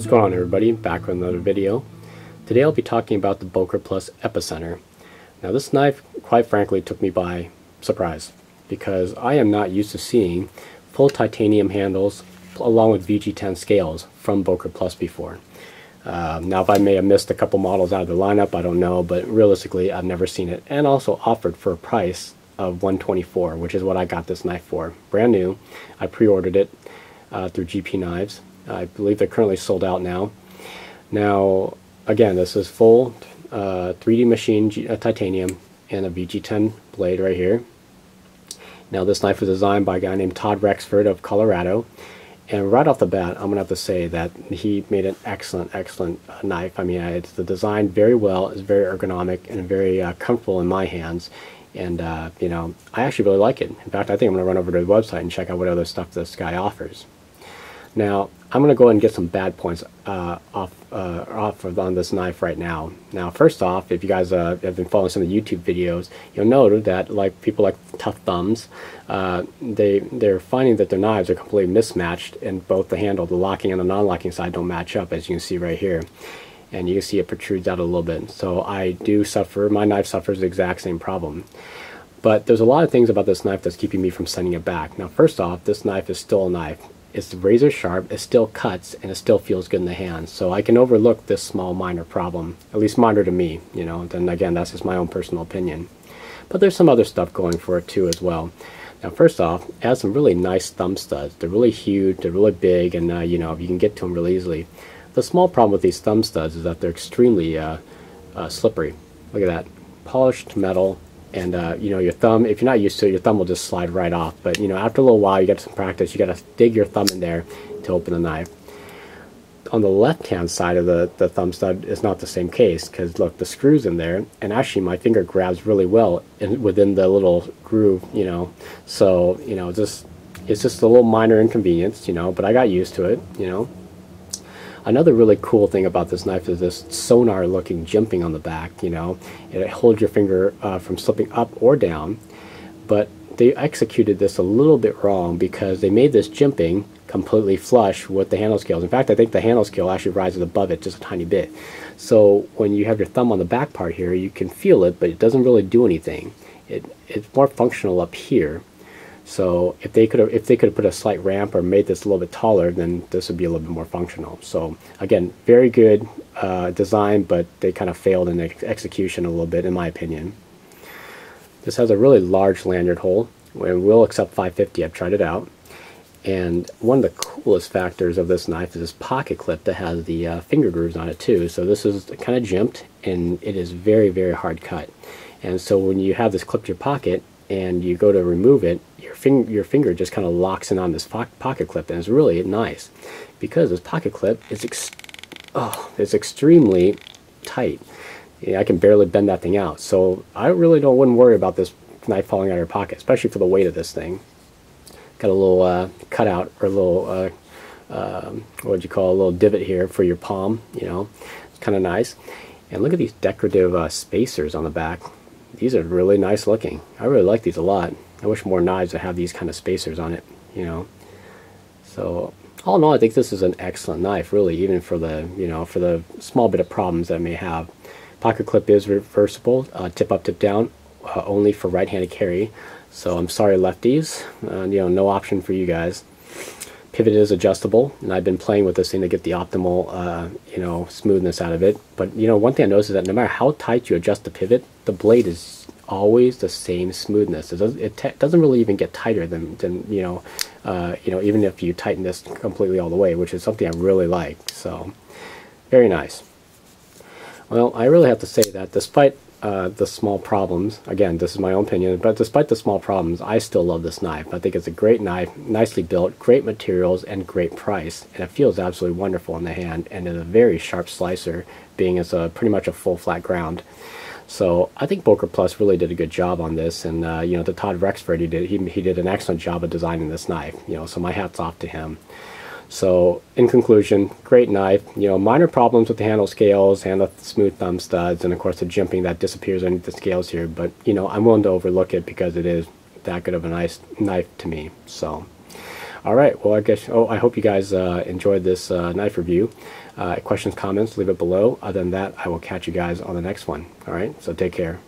going on, everybody? Back with another video. Today I'll be talking about the Boker Plus Epicenter. Now this knife, quite frankly, took me by surprise because I am not used to seeing full titanium handles along with VG10 scales from Boker Plus before. Now if I may have missed a couple models out of the lineup, I don't know, but realistically I've never seen it, and also offered for a price of $124, which is what I got this knife for. Brand new. I pre-ordered it through GP Knives. I believe they're currently sold out now. Now, again, this is full 3D machine titanium and a VG10 blade right here. Now, this knife was designed by a guy named Todd Rexford of Colorado. And right off the bat, I'm going to have to say that he made an excellent knife. I mean, it's designed very well, it's very ergonomic, and very comfortable in my hands. And, you know, I actually really like it. In fact, I think I'm going to run over to the website and check out what other stuff this guy offers. Now, I'm going to go ahead and get some bad points off on this knife right now. Now, first off, if you guys have been following some of the YouTube videos, you'll know that like people like Tough Thumbs, they're finding that their knives are completely mismatched, and both the handle, the locking and the non-locking side don't match up, as you can see right here. And you can see it protrudes out a little bit. So I do suffer, my knife suffers the exact same problem. But there's a lot of things about this knife that's keeping me from sending it back. Now, first off, this knife is still a knife. It's razor sharp, it still cuts, and it still feels good in the hand. So I can overlook this small minor problem, at least minor to me, you know. Then again, that's just my own personal opinion. But there's some other stuff going for it too as well. Now, first off, it has some really nice thumb studs. They're really huge, they're really big, and you know, you can get to them really easily. The small problem with these thumb studs is that they're extremely slippery. Look at that, polished metal. And you know, your thumb, if you're not used to it, your thumb will just slide right off. But you know, after a little while, you get some practice, you got to dig your thumb in there to open the knife. On the left hand side of the thumb stud is not the same case, because look, the screw's in there, and actually my finger grabs really well within the little groove, you know. So you know, it's just a little minor inconvenience, you know, but I got used to it, you know. Another really cool thing about this knife is this sonar looking jimping on the back, you know. It holds your finger from slipping up or down, but they executed this a little bit wrong because they made this jimping completely flush with the handle scales. In fact, I think the handle scale actually rises above it just a tiny bit. So when you have your thumb on the back part here, you can feel it, but it doesn't really do anything. It's more functional up here. So if they could have put a slight ramp or made this a little bit taller, then this would be a little bit more functional. So again, very good design, but they kind of failed in the execution a little bit, in my opinion. This has a really large lanyard hole. We will accept 550. I've tried it out. And one of the coolest factors of this knife is this pocket clip that has the finger grooves on it too. So this is kind of jimped, and it is very, very hard cut. And so when you have this clipped to your pocket and you go to remove it, your finger just kind of locks in on this pocket clip, and it's really nice because this pocket clip is it's extremely tight. Yeah, I can barely bend that thing out. So I really wouldn't worry about this knife falling out of your pocket, especially for the weight of this thing. Got a little cutout, or a little what would you call, a little divot here for your palm. You know, it's kind of nice. And look at these decorative spacers on the back. These are really nice looking. I really like these a lot. I wish more knives would have these kind of spacers on it, you know. So all in all, I think this is an excellent knife, really, even for the, you know, for the small bit of problems that it may have. Pocket clip is reversible, tip up, tip down, only for right-handed carry. So I'm sorry, lefties, you know, no option for you guys. Pivot is adjustable, and I've been playing with this thing to get the optimal, you know, smoothness out of it. But you know, one thing I noticed is that no matter how tight you adjust the pivot, the blade is always the same smoothness. It doesn't really even get tighter than you know, even if you tighten this completely all the way, which is something I really like. So very nice. Well, I really have to say that despite the small problems, again, this is my own opinion, but despite the small problems, I still love this knife. I think it's a great knife, nicely built, great materials, and great price, and it feels absolutely wonderful in the hand, and is a very sharp slicer, being it's pretty much a full flat ground. So I think Boker Plus really did a good job on this, and you know, the Todd Rexford, he did an excellent job of designing this knife. You know, so my hat's off to him. So in conclusion, great knife. You know, minor problems with the handle scales and the smooth thumb studs, and of course the jimping that disappears underneath the scales here. But you know, I'm willing to overlook it because it is that good of a nice knife to me. So Alright, well I guess, I hope you guys enjoyed this knife review. Questions, comments, leave it below. Other than that, I will catch you guys on the next one. Alright, so take care.